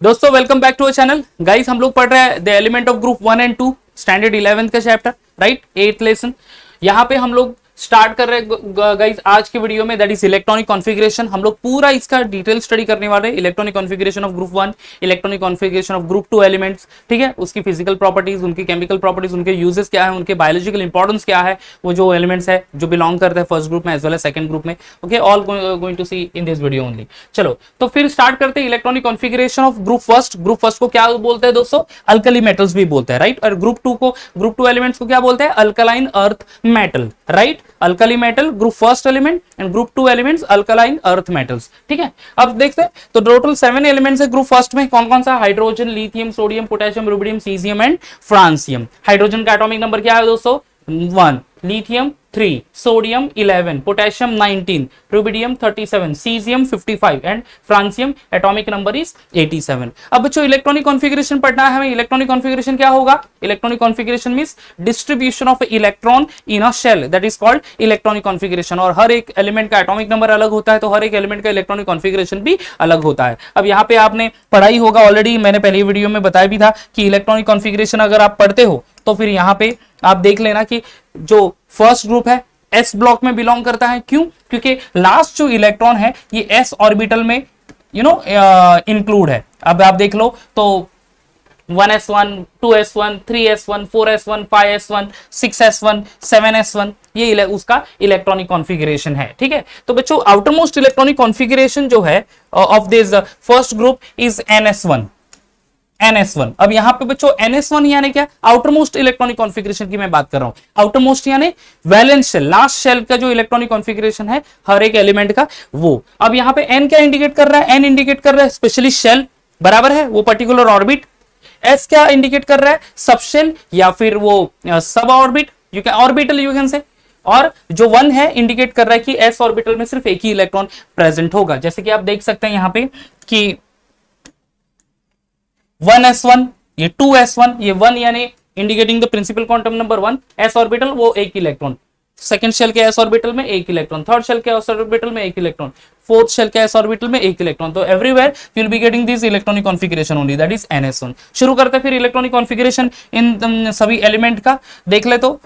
दोस्तों welcome back to our channel. Guys हम लोग पढ़ रहे हैं the element of group 1 and 2 standard 11th का चैप्टर, राइट, 8th लेसन। यहाँ पे हम लोग स्टार्ट कर रहे हैं गाइस आज के वीडियो में, दैट इज इलेक्ट्रॉनिक कॉन्फ़िगरेशन। हम लोग पूरा इसका डिटेल स्टडी करने वाले हैं। Electronic configuration of group 1, electronic configuration of group 2 elements, ठीक है, उसकी फिजिकल प्रॉपर्टीज, उनकी केमिकल प्रॉपर्टीज, उनके यूजेस क्या है, उनके बायोलॉजिकल इंपॉर्टेंस क्या है, वो जो एलिमेंट्स है जो बिलोंग करते हैं फर्स्ट ग्रुप में as well as second group में। Okay, all going to see in this video only. चलो तो फिर स्टार्ट करते हैं electronic configuration of group first. Group first को क्या बोलते हैं दोस्तों? अल्कली मेटल्स भी बोलते हैं, राइट। और ग्रुप टू एलिमेंट्स को क्या बोलते हैं? Alkaline earth metal, right. Alkali metal group first element and group two elements alkaline earth metals, ठीक है। अब देखते हैं तो टोटल 7 एलिमेंट्स है ग्रुप फर्स्ट में। कौन कौन सा? Hydrogen, lithium, sodium, potassium, rubidium, caesium and francium. Hydrogen का एटॉमिक नंबर क्या है दोस्तों? 1, lithium 3, sodium 11, potassium 19, rubidium 37, caesium 55 and francium atomic number is 87। अब बच्चों इलेक्ट्रॉनिक कॉन्फ़िगरेशन पढ़ना है हमें। इलेक्ट्रॉनिक कॉन्फ़िगरेशन क्या होगा? Electronic configuration means distribution of electron in a shell, that is called electronic configuration. और हर एक एलिमेंट का एटॉमिक नंबर अलग होता है, तो हर एक एलिमेंट का इलेक्ट्रॉनिक कॉन्फ़िगरेशन भी अलग होता है। अब यहाँ पे आपने पढ़ाई होगा ऑलरेडी, मैंने पहले वीडियो में बताया भी था कि इलेक्ट्रॉनिक कॉन्फ़िगरेशन अगर आप पढ़ते हो तो फिर यहाँ पे आप देख लेना कि जो फर्स्ट ग्रुप है एस ब्लॉक में बिलोंग करता है। क्यों? क्योंकि लास्ट जो इलेक्ट्रॉन है ये एस ऑर्बिटल में इंक्लूड है। अब आप देख लो तो 1s1, 2s1, 3s1, 4s1, 5s1, 6s1, 7s1 ये उसका इलेक्ट्रॉनिक कॉन्फ़िगरेशन है, ठीक है। तो बच्चों आउटर मोस्ट इलेक्ट्रॉनिक कॉन्फ़िगरेशन जो है of this first group is ns1। NS1। अब यहां पे बच्चों NS1 यानी क्या? आउटर मोस्ट इलेक्ट्रॉनिक कॉन्फ़िगरेशन की मैं बात कर रहा हूं। आउटर मोस्ट यानी वैलेंस शेल, लास्ट शेल का जो इलेक्ट्रॉनिक कॉन्फ़िगरेशन है हर एक एलिमेंट का, वो। अब यहां पे N क्या इंडिकेट कर रहा है? N इंडिकेट कर रहा है स्पेशली शेल, बराबर है, वो पर्टिकुलर ऑर्बिट। S क्या इंडिकेट कर रहा है? सब शेल या फिर वो सब orbit, you can orbital you can से। और जो 1 है इंडिकेट कर रहा है कि S ऑर्बिटल में सिर्फ एक ही इलेक्ट्रॉन प्रेजेंट होगा। जैसे कि आप देख सकते हैं यहां पे कि 1s1, ये 2s1, ये 1 यानी indicating the principal quantum number 1, s orbital वो एक इलेक्ट्रॉन, सेकंड शेल के s ऑर्बिटल में एक इलेक्ट्रॉन, थर्ड शेल के s ऑर्बिटल में एक इलेक्ट्रॉन, फोर्थ शेल के s ऑर्बिटल में एक इलेक्ट्रॉन। तो everywhere you will be getting this electronic configuration only, that is ns1। शुरू करते हैं फिर इलेक्ट्रॉनिक कॉन्फ़िगरेशन इन सभी एलिमेंट का। देख ले तो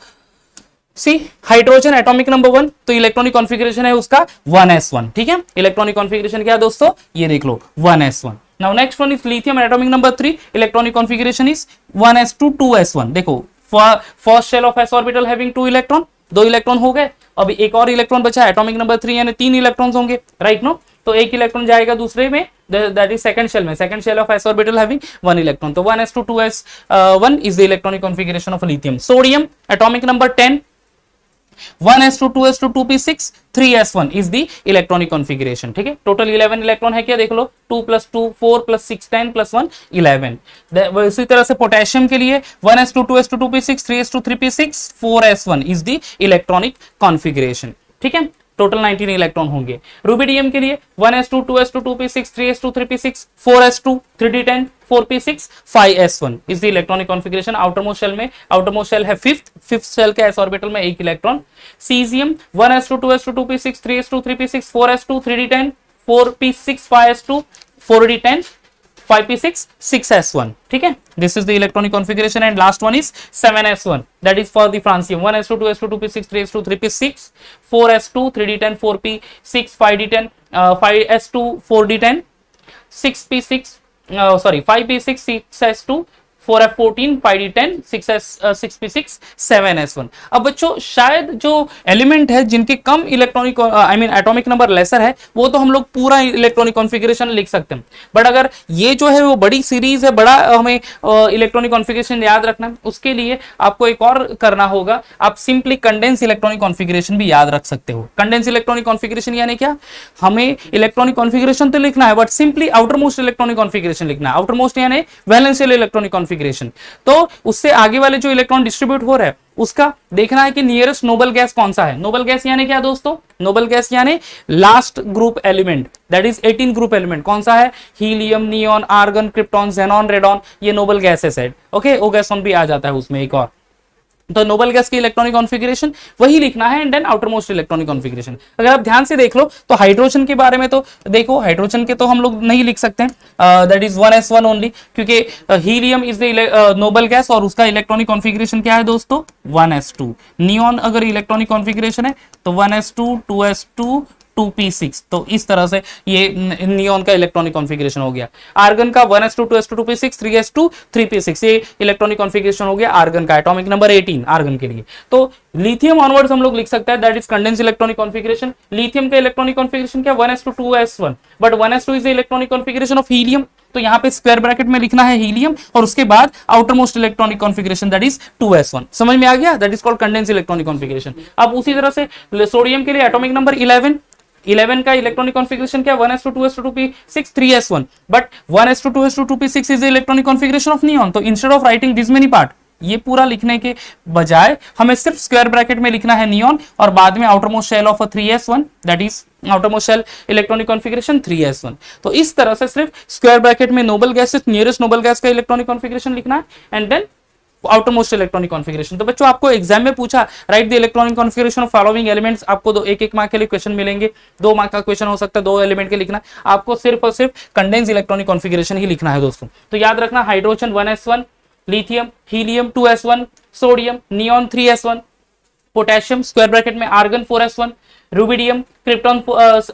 सी हाइड्रोजन एटॉमिक नंबर 1, तो इलेक्ट्रॉनिक कॉन्फ़िगरेशन है उसका 1s1, ठीक है। इलेक्ट्रॉनिक कॉन्फ़िगरेशन क्या है दोस्तों? ये देख लो 1s1। Now next one is lithium atomic number 3, electronic configuration is 1s2 2s1। देखो first shell of s orbital having 2 electron, 2 electron हो गए। अभी एक और इलेक्ट्रॉन बचा है एटॉमिक नंबर 3 यानी 3 इलेक्ट्रॉन्स होंगे, राइट नो। तो एक इलेक्ट्रॉन जाएगा दूसरे में, दैट इज सेकंड शेल में, second shell of s orbital having 1 electron. तो 1s2 2s1 is the electronic configuration of lithium. Sodium atomic number 10, 1s2 2s2 2p6 3s1 is the electronic configuration, ठीक है। Total 11 electron है क्या? देख लो 2 + 2 4 + 6 10 + 1 11। इसी तरह से पोटेशियम के लिए 1s2 2s2 2p6 3s2 3p6 4s1 is the electronic configuration, ठीक है। टोटल 19 इलेक्ट्रॉन होंगे। रुबिडियम के लिए 1s2 2s2 2p6 3s2 3p6 4s2 3d10 4p6 5s1 is the electronic configuration. Outermost shell में, आउटर मोस्ट शेल है fifth shell के s orbital में एक electron. Caesium 1s2 2s2 2p6 3s2 3p6 4s2 3d10 4p6 5s2 4d10 5p6 6s1, ठीक है। This is the electronic configuration and last one is 7s1, that is for the francium 1s2 2s2 2p6 3s2 3p6 4s2 3d10 4p6 5d10 5s2 4d10 6p6 5p6 6s2 4f14 5d10 6p6 7s1। अब बच्चों शायद जो element है जिनके कम electronic atomic number laser है वो तो हम लोग पूरा इलेक्ट्रॉनिक कॉन्फ़िगरेशन लिख सकते हैं, बट अगर ये जो है वो बड़ी सीरीज है, बड़ा हमें इलेक्ट्रॉनिक कॉन्फ़िगरेशन याद रखना है, उसके लिए आपको एक और करना होगा। आप सिंपली कंडेंस इलेक्ट्रॉनिक कॉन्फ़िगरेशन भी याद रख सकते हो। कंडेंस इलेक्ट्रॉनिक कॉन्फ़िगरेशन यानी क्या? हमें इलेक्ट्रॉनिक कॉन्फ़िगरेशन तो लिखना है but simply outer most electronic configuration लिखना है। आउटर मोस्ट यानी वैलेंस शेल इलेक्ट्रॉनिक कॉन्फ़िगरेशन, तो उससे आगे वाले जो इलेक्ट्रॉन डिस्ट्रीब्यूट हो रहा है उसका देखना है कि नियरेस्ट नोबल गैस कौन सा है। नोबल गैस यानी क्या दोस्तों? नोबल गैस यानी last group element, that is 18 group element. कौन सा है? Helium, neon, argon, krypton, xenon, radon, ये नोबल गैसेस है। ओके, ओगैसॉन भी आ जाता है उसमें एक और। तो नोबल गैस की इलेक्ट्रॉनिक कॉन्फ़िगरेशन वही लिखना है, and then outermost electronic configuration. अगर आप ध्यान से देख लो तो हाइड्रोजन के बारे में तो देखो, हाइड्रोजन के तो हम लोग नहीं लिख सकते हैं, दैट इज 1s1 ओनली, क्योंकि helium is the noble gas और उसका इलेक्ट्रॉनिक कॉन्फ़िगरेशन क्या है दोस्तों, 1s2। नियॉन अगर इलेक्ट्रॉनिक कॉन्फ़िगरेशन है तो 1s2 2s2 2p6, तो इस तरह से ये नियॉन का इलेक्ट्रॉनिक कॉन्फ़िगरेशन हो गया। आर्गन का 1s2 2s2 2p6 3s2 3p6, ये इलेक्ट्रॉनिक कॉन्फ़िगरेशन हो गया आर्गन का, एटॉमिक नंबर 18 आर्गन के लिए। तो लिथियम ऑनवर्ड्स हम लोग लिख सकते हैं, that is condense electronic configuration. Lithium का इलेक्ट्रॉनिक कॉन्फ़िगरेशन क्या, 1s2 2s1, but 1s2 is the electronic configuration of helium, तो यहाँ पे स्क्वायर ब्रैकेट में लिखना है हीलियम और उसके बाद outer most electronic configuration that is 2s1। समझ में आ गया, that is called condense electronic configuration. अब उसी तरह से सोडियम के लिए एटॉमिक नंबर 11 का इलेक्ट्रॉनिक कॉन्फ़िगरेशन क्या, 1s2 2s2 2p6 3s1, but 1s2 2s2 2p6 is the electronic configuration of neon. तो instead of writing this many part, ये पूरा लिखने के बजाय हमें सिर्फ स्क्वायर ब्रैकेट में लिखना है नियॉन और बाद में outermost shell of 3s1, that is outermost shell electronic configuration 3s1। तो इस तरह से सिर्फ स्क्वायर ब्रैकेट में noble gas, nearest noble gas का इलेक्ट्रॉनिक कॉन्फ़िगरेशन लिखना है, and then outermost electronic configuration. तो बच्चों आपको एग्जाम में पूछा write the electronic configuration of following elements, आपको दो एक मार्क के लिए क्वेश्चन मिलेंगे, 2 मार्क का क्वेश्चन हो सकता है, 2 एलिमेंट के लिखना, आपको सिर्फ और सिर्फ कंडेंस इलेक्ट्रॉनिक कॉन्फ़िगरेशन ही लिखना है दोस्तों। तो याद रखना, hydrogen 1s1, lithium helium 2s1, sodium neon 3s1, potassium square bracket में argon 4s1, rubidium krypton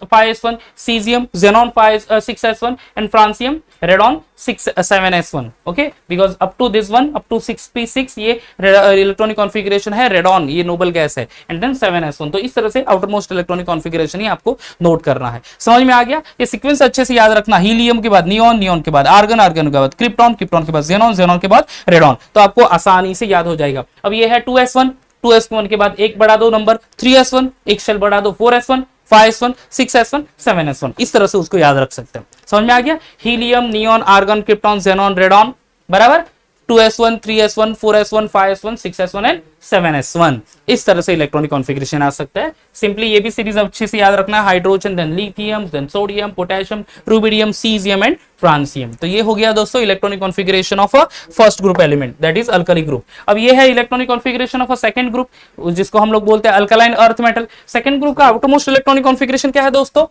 5s1, caesium xenon 6s1 and francium radon 7s1। Okay, because up to this one up to 6p6 ये electronic configuration है radon, ये noble gas है, and then 7s1। तो इस तरह से outermost electronic configuration ही आपको नोट करना है। समझ में आ गया, ये सीक्वेंस अच्छे से याद रखना, हीलियम के बाद नियॉन, नियॉन के बाद आर्गन, आर्गन के बाद क्रिप्टॉन, क्रिप्टॉन के बाद xenon, xenon के बाद रेडॉन, तो आपको आसानी से याद हो जाएगा। अब ये है 2s1, 2s1 के बाद एक बढ़ा दो नंबर 3s1, एक शेल बढ़ा दो 4s1, 5s1, 6s1, 7s1, इस तरह से उसको याद रख सकते हैं। समझ में आ गया, helium neon argon krypton xenon radon बराबर 2s1 3s1 4s1 5s1 6s1 and 7s1, इस तरह से इलेक्ट्रॉनिक कॉन्फ़िगरेशन आ सकता है। सिंपली ये भी सीरीज अच्छे से याद रखना, hydrogen then lithium then sodium potassium rubidium caesium and francium. तो ये हो गया दोस्तों electronic configuration of a first group element that is alkali group. अब ये है electronic configuration of a second group, जिसको हम लोग बोलते हैं alkaline earth metal. Second group का आउटरमोस्ट इलेक्ट्रॉनिक कॉन्फ़िगरेशन क्या है दोस्तों,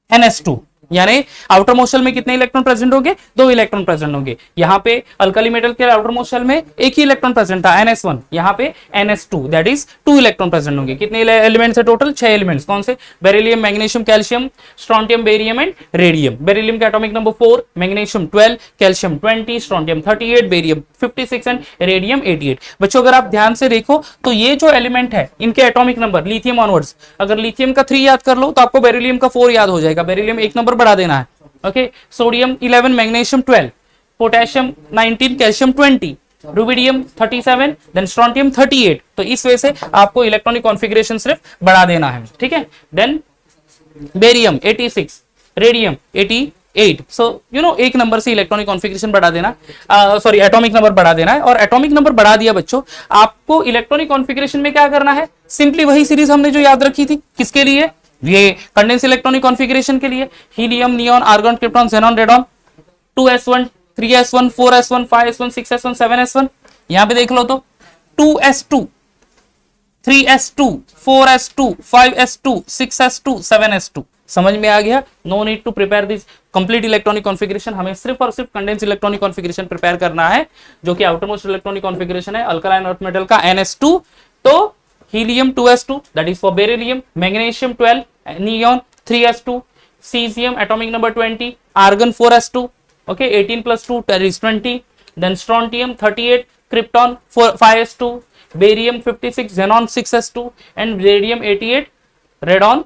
NS2, यानी आउटर मोस्ट शेल में कितने इलेक्ट्रॉन प्रेजेंट होंगे, 2 इलेक्ट्रॉन प्रेजेंट होंगे। यहाँ पे अल्कली मेटल के आउटर मोस्ट शेल में एक ही इलेक्ट्रॉन प्रेजेंट था NS1, यहाँ पे NS2 that is 2 electron present होंगे। कितने एलिमेंट्स है टोटल, 6 एलिमेंट्स, कौन से, beryllium magnesium calcium strontium barium and radium. Beryllium का atomic number 4, magnesium 12, calcium 20, strontium 38, barium 56 and radium 88। बच्चों अगर आप ध्यान से देखो तो ये जो एलिमेंट है इनके एटॉमिक नंबर लिथियम ऑनवर्ड्स, अगर लिथियम का 3 याद कर लो तो आपको बेरिलियम का 4 याद हो जाएगा, बेरिलियम एक नंबर बढ़ा देना है। Okay, sodium 11, magnesium 12, potassium 19, calcium 20, rubidium 37, then strontium 38। तो इस वजह से आपको इलेक्ट्रॉनिक कॉन्फ़िगरेशन सिर्फ बढ़ा देना है, ठीक है। Then barium 86, radium 88, so you know एक नंबर से इलेक्ट्रॉनिक कॉन्फ़िगरेशन बढ़ा देना, सॉरी एटॉमिक नंबर बढ़ा देना है। और एटॉमिक नंबर बढ़ा दिया बच्चों, आपको इलेक्ट्रॉनिक कॉन्फ़िगरेशन में क्या करना है, सिंपली वही सीरीज हमने जो याद रखी थी, किसके लिए, ये कंडेंस इलेक्ट्रॉनिक कॉन्फ़िगरेशन के लिए, helium neon argon krypton xenon radon 2s1 3s1 4s1 5s1 6s1 7s1। यहां पे देख लो तो 2s2 3s2 4s2 5s2 6s2 7s2। समझ में आ गया, no need to prepare this complete electronic configuration, हमें सिर्फ और सिर्फ कंडेंस इलेक्ट्रॉनिक कॉन्फ़िगरेशन प्रिपेयर करना है, जो कि आउटर मोस्ट इलेक्ट्रॉनिक कॉन्फ़िगरेशन है अल्कलाइन अर्थ मेटल का NS2। तो helium 2s2 that is for beryllium, magnesium 12, neon 3s2, cesium atomic number 20, argon 4s2, okay 18 plus 2 that is 20, then strontium 38, krypton 5s2, barium 56, xenon 6s2 and radium 88, radon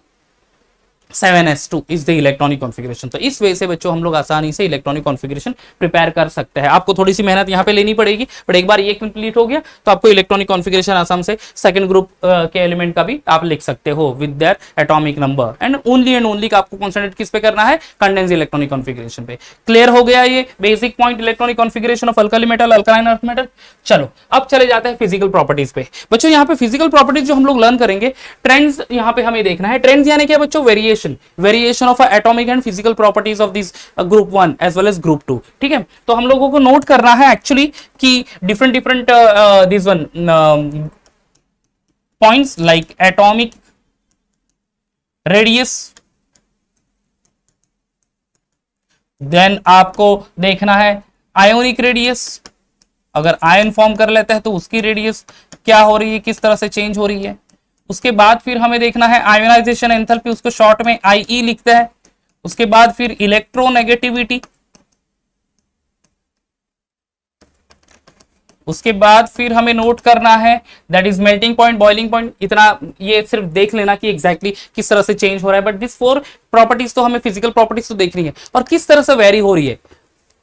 7s2 is the electronic configuration. तो इस वजह से बच्चों हम लोग आसानी से electronic configuration prepare कर सकते हैं। आपको थोड़ी सी मेहनत यहाँ पे लेनी पड़ेगी, बट एक बार ये कंप्लीट हो गया तो आपको इलेक्ट्रॉनिक कॉन्फ़िगरेशन आसाम से सेकंड ग्रुप के एलिमेंट का भी आप लिख सकते हो with their atomic number and only आपको कॉन्सेंट्रेट किस पे करना है, कंडेंस इलेक्ट्रॉनिक कॉन्फ़िगरेशन पे। क्लियर हो गया ये basic point electronic configuration of alkali metal alkaline earth metal. चलो अब चले जाते हैं फिजिकल प्रॉपर्टीज पे। बच्चों यहाँ पे फिजिकल प्रॉपर्टीज जो हम लोग लर्न करेंगे, ट्रेंड्स यहाँ पे हमें देखना है। ट्रेंड्स यानी क्या बच्चों, variation variation of atomic and physical properties of this group 1 as well as group 2। ठीक है, तो हम लोगों को नोट करना है एक्चुअली कि different this one points like atomic radius, then आपको देखना है आयोनिक रेडियस, अगर आयन फॉर्म कर लेता है तो उसकी रेडियस क्या हो रही है, किस तरह से चेंज हो रही है। उसके बाद फिर हमें देखना है आयोनाइजेशन एंथैल्पी, उसको शॉर्ट में आईई लिखते हैं। उसके बाद फिर इलेक्ट्रोनेगेटिविटी, उसके बाद फिर हमें नोट करना है that is melting point, boiling point. इतना ये सिर्फ देख लेना कि एग्जैक्टली किस तरह से चेंज हो रहा है, बट दिस 4 प्रॉपर्टीज तो हमें फिजिकल प्रॉपर्टीज तो देखनी है और किस तरह से वेरी हो रही है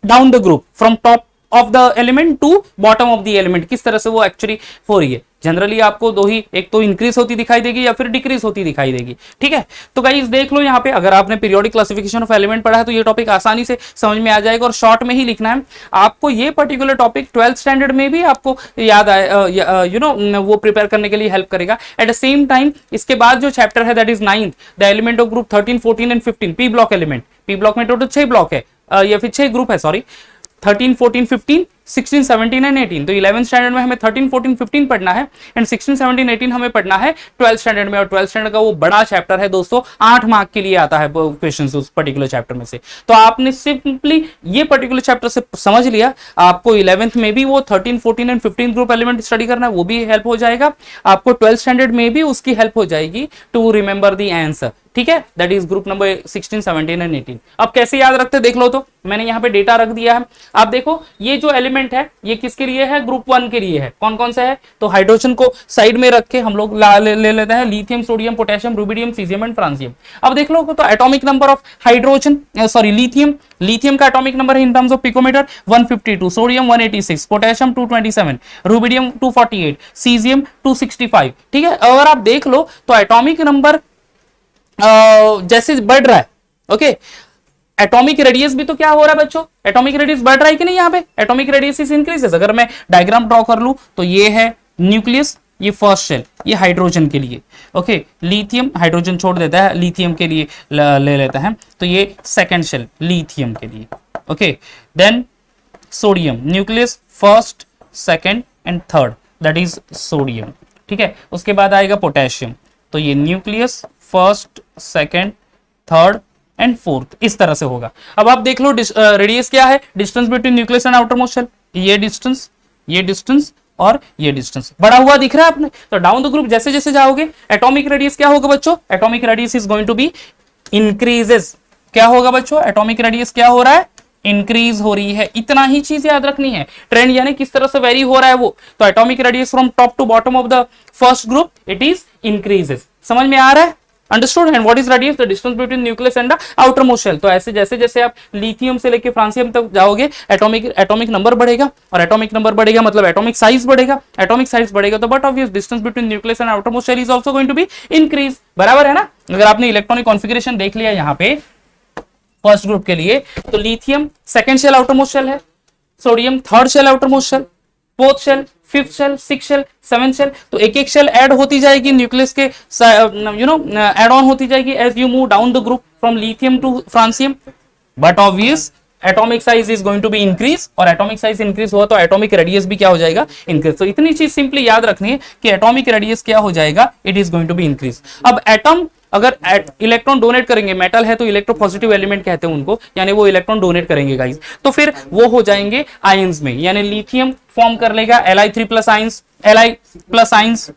down the group from top of the element to bottom of the element, किस तरह से वो एक्चुअली हो रही है। जनरली आपको दो ही, एक तो इंक्रीज होती दिखाई देगी या फिर डिक्रीज होती दिखाई देगी। ठीक है, तो गाइस देख लो यहाँ पे, अगर आपने पीरियोडिक क्लासिफिकेशन ऑफ एलिमेंट पढ़ा है तो ये टॉपिक आसानी से समझ में आ जाएगा और शॉर्ट में ही लिखना है आपको। ये पर्टिकुलर टॉपिक 12th स्टैंडर्ड में भी आपको याद आए, यू नो वो प्रिपेयर करने के लिए हेल्प करेगा। एट द सेम टाइम इसके बाद जो चैप्टर है that is 9th, the element of group 13, 14 and 15, P block element. P block में टोटल 6 ब्लॉक है या फिर 6 ग्रुप है, सॉरी 13, 14, 15, 16, 17 एंड 18। तो 11th स्टैंडर्ड में हमें 13, 14, 15 पढ़ना है एंड 16, 17, 18 हमें पढ़ना है 12th स्टैंडर्ड में। और 12th स्टैंडर्ड का वो बड़ा चैप्टर है दोस्तों, 8 मार्क के लिए आता है क्वेश्चंस उस पर्टिकुलर चैप्टर में से। तो आपने सिंपली ये पर्टिकुलर चैप्टर से समझ लिया, आपको 11th में भी वो 13, 14 एंड 15 ग्रुप एलिमेंट स्टडी करना है, वो भी हेल्प हो जाएगा। आपको 12th स्टैंडर्ड में भी उसकी हेल्प हो जाएगी टू रिमेंबर द आंसर। ठीक है, that is group number 16, 17 and 18। अब कैसे याद रखते देख लो, तो मैंने यहाँ पे डेटा रख दिया है। आप देखो ये जो एलिमेंट है ये किसके लिए है, ग्रुप 1 के लिए है। कौन कौन सा है, तो हाइड्रोजन को साइड में रख के हम लोग ले लेते हैं lithium, sodium, potassium, rubidium, caesium and francium. अब देख लो तो atomic number of hydrogen, sorry lithium का एटॉमिक नंबर है in terms of picometre 152, sodium 186, potassium 227, rubidium 248, caesium 265। ठीक है, अगर आप देख लो तो एटॉमिक नंबर जैसे बढ़ रहा है, ओके, एटॉमिक रेडियस भी तो क्या हो रहा है बच्चों, एटॉमिक रेडियस बढ़ रहा है कि नहीं। यहाँ पे एटॉमिक रेडियस इज इंक्रीजेस। अगर मैं डायग्राम ड्रॉ कर लूं तो ये है न्यूक्लियस, ये फर्स्ट शेल, ये हाइड्रोजन के लिए, ओके, लिथियम हाइड्रोजन छोड़ देता है, लिथियम के लिए ले लेता है, तो ये सेकंड शेल लिथियम के लिए, okay. Then sodium, nucleus first, second and third, that is sodium. ठीक है, उसके बाद आएगा पोटेशियम, तो ये nucleus first, second, third and fourth, इस तरह से होगा। अब आप देख लो रेडियस क्या है, distance between nucleus and outermost shell, ये डिस्टेंस और ये डिस्टेंस बढ़ा हुआ दिख रहा है आपने। तो डाउन द ग्रुप जैसे जैसे जाओगे एटॉमिक रेडियस क्या होगा बच्चों, atomic radius is going to be increases. क्या होगा बच्चों, एटॉमिक रेडियस क्या हो रहा है, इंक्रीज हो रही है। इतना ही चीज याद रखनी है, ट्रेंड यानी किस तरह से वेरी हो रहा है वो। तो atomic radius from top to bottom of the first group it is increases. समझ में आ रहा है, understood. And what is radius, the distance between nucleus and the outermost shell. तो ऐसे जैसे जैसे आप लिथियम से लेके फ्रांसियम तक जाओगे एटॉमिक नंबर बढ़ेगा, और एटॉमिक नंबर बढ़ेगा मतलब एटॉमिक साइज बढ़ेगा, एटॉमिक साइज बढ़ेगा तो but obvious distance between nucleus and outermost shell is also going to be increase. बराबर है ना। अगर आपने इलेक्ट्रॉनिक कॉन्फिगरेशन देख लिया यहाँ पे फर्स्ट ग्रुप के लिए, तो lithium second shell outermost shell है, sodium third shell outermost shell, fourth shell, fifth shell, six shell, seven shell. तो एक एक शेल ऐड होती जाएगी न्यूक्लियस के, ऐड ऑन होती जाएगी as you move down the group from lithium to francium. But obvious atomic size is going to be increase, और atomic size increase हुआ तो एटॉमिक रेडियस भी क्या हो जाएगा, इंक्रीज। तो इतनी चीज सिंपली याद रखनी है कि एटॉमिक रेडियस क्या हो जाएगा, it is going to be increase. अब एटम अगर इलेक्ट्रॉन डोनेट करेंगे, मेटल है तो इलेक्ट्रोपॉजिटिव एलिमेंट कहते हैं उनको, यानी वो इलेक्ट्रॉन डोनेट करेंगे गाइस, तो फिर वो हो जाएंगे आयंस में, यानी लिथियम फॉर्म कर लेगा Li3+ ions, Li+ ions,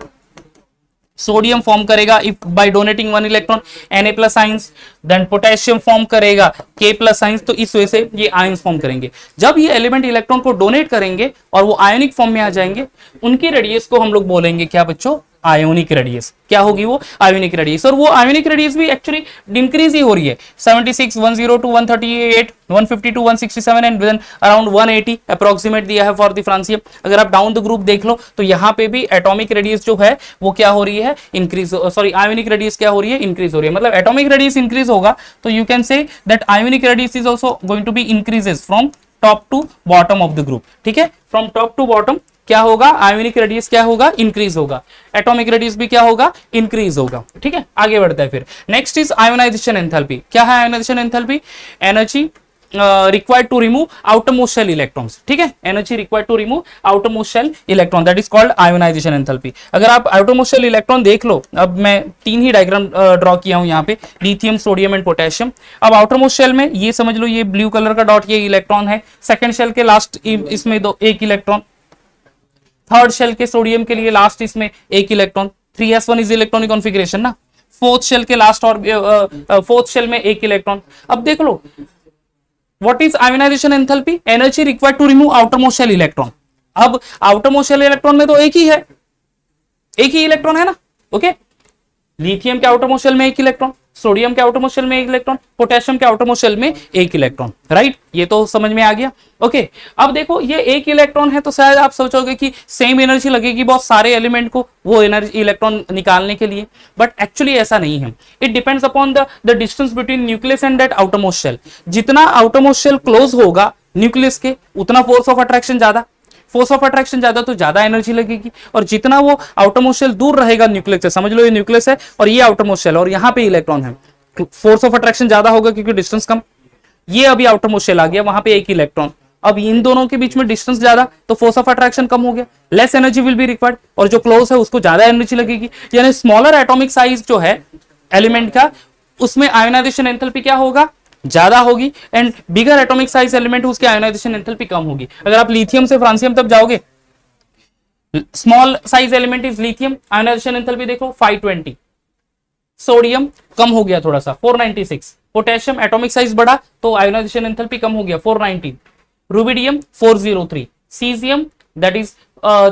sodium form करेगा if by donating 1 electron Na+ ions, then potassium form करेगा K+ आयंस। तो इस वजह से ये आयंस फॉर्म करेंगे। जब ये एलिमेंट इलेक्ट्रॉन को डोनेट करेंगे और वो आयोनिक फॉर्म में आ जाएंगे, उनकी रेडियस को हम लोग बोलेंगे क्या बच्चों, आयोनिक रेडियस। क्या होगी वो, आयोनिक रेडियस। और वो आयोनिक रेडियस भी एक्चुअली इंक्रीज ही हो रही है, 76, 10 to 138, 150 to 167 and then around 180 approximate दिया है फॉर द फ्रांसियम। अगर आप डाउन द ग्रुप देख लो तो यहाँ पे भी एटॉमिक रेडियस जो है वो क्या हो रही है, इंक्रीज, सॉरी आयोनिक रेडियस क्या हो रही है, इंक्रीज हो रही है। मतलब एटॉमिक रेडियस इंक्रीज होगा तो you can say that ionic radius is also going to be increases from top to bottom of the group. ठीक है, फ्रॉम टॉप टू बॉटम क्या होगा, आयोनिक रेडियस क्या होगा, इंक्रीज होगा, एटॉमिक रेडियस भी क्या होगा, इंक्रीज होगा। ठीक है, आगे बढ़ता है फिर। Next is ionisation enthalpy. क्या है ionisation enthalpy? Energy required to remove outermost shell electrons। ठीक है, energy required to remove outermost shell electron, that is called ionization enthalpy। अगर आप outermost shell electron देख लो, अब मैं 3 ही डायग्राम ड्रॉ किया हूं यहाँ पे, लिथियम, सोडियम एंड पोटेशियम। अब outermost shell में ये समझ लो, ये ब्लू कलर का डॉट ये इलेक्ट्रॉन है, सेकंड शेल के लास्ट इसमें एक इलेक्ट्रॉन, थर्ड शेल के सोडियम के लिए लास्ट इसमें एक electron, 3s1 is electronic configuration ना, फोर्थ शेल के लास्ट और फोर्थ शेल में एक इलेक्ट्रॉन। अब देख लो, What is ionization enthalpy? Energy required to remove outermost shell electron। अब outermost shell electron में तो एक ही है, एक ही इलेक्ट्रॉन है ना। ओके, लिथियम के आउटरमोस्ट शेल में एक इलेक्ट्रॉन, सोडियम के आउटरमोस्ट शेल में एक इलेक्ट्रॉन, पोटेशियम के आउटरमोस्ट शेल में एक इलेक्ट्रॉन, राइट। ये तो समझ में आ गया। ओके, अब देखो ये एक इलेक्ट्रॉन है, तो शायद आप सोचोगे कि सेम एनर्जी लगेगी बहुत सारे एलिमेंट को वो एनर्जी इलेक्ट्रॉन निकालने के लिए, बट एक्चुअली ऐसा नहीं है। It depends upon the distance between nucleus and that outermost shell. जितना आउटरमोस्ट शेल क्लोज होगा न्यूक्लियस के, उतना फोर्स ऑफ अट्रैक्शन ज्यादा, फोर्स ऑफ अट्रैक्शन ज्यादा तो ज्यादा एनर्जी लगेगी। और जितना वो आउटरमोस्ट शेल दूर रहेगा न्यूक्लियस से, समझ लो ये न्यूक्लियस है और ये आउटरमोस्ट शेल और यहाँ पे इलेक्ट्रॉन है, फोर्स ऑफ अट्रैक्शन ज्यादा होगा क्योंकि डिस्टेंस कम। ये अभी आउटरमोस्ट शेल आ गया, वहां पे एक इलेक्ट्रॉन, अब इन दोनों के बीच में डिस्टेंस ज्यादा, तो फोर्स ऑफ अट्रैक्शन कम हो गया, less energy will be required, और जो क्लोज है उसको ज्यादा एनर्जी लगेगी। यानी स्मॉलर एटॉमिक साइज जो है एलिमेंट का, उसमें आयोनाइजेशन एंथैल्पी क्या होगा, ज्यादा होगी, and bigger atomic size element उसकी आयोनाइजेशन एंथैल्पी कम होगी। अगर आप लिथियम से फ्रांसियम तक जाओगे, small size element is lithium, ionisation enthalpy देखो 520, सोडियम कम हो गया थोड़ा सा 496, पोटेशियम एटॉमिक साइज बढ़ा तो आयोनाइजेशन एंथैल्पी कम हो गया 419, rubidium 403, caesium that is